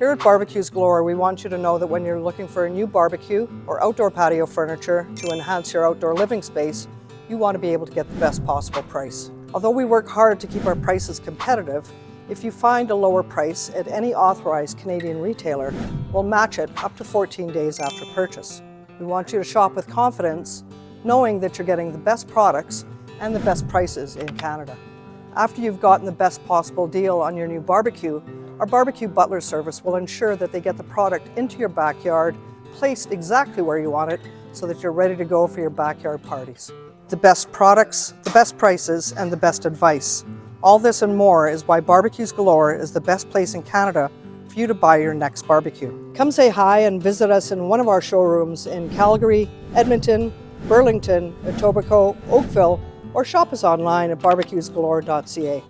Here at Barbecues Galore, we want you to know that when you're looking for a new barbecue or outdoor patio furniture to enhance your outdoor living space, you want to be able to get the best possible price. Although we work hard to keep our prices competitive, if you find a lower price at any authorized Canadian retailer, we'll match it up to 14 days after purchase. We want you to shop with confidence, knowing that you're getting the best products and the best prices in Canada. After you've gotten the best possible deal on your new barbecue, our barbecue butler service will ensure that they get the product into your backyard, placed exactly where you want it, so that you're ready to go for your backyard parties. The best products, the best prices, and the best advice. All this and more is why Barbecues Galore is the best place in Canada for you to buy your next barbecue. Come say hi and visit us in one of our showrooms in Calgary, Edmonton, Burlington, Etobicoke, Oakville, or shop us online at barbecuesgalore.ca.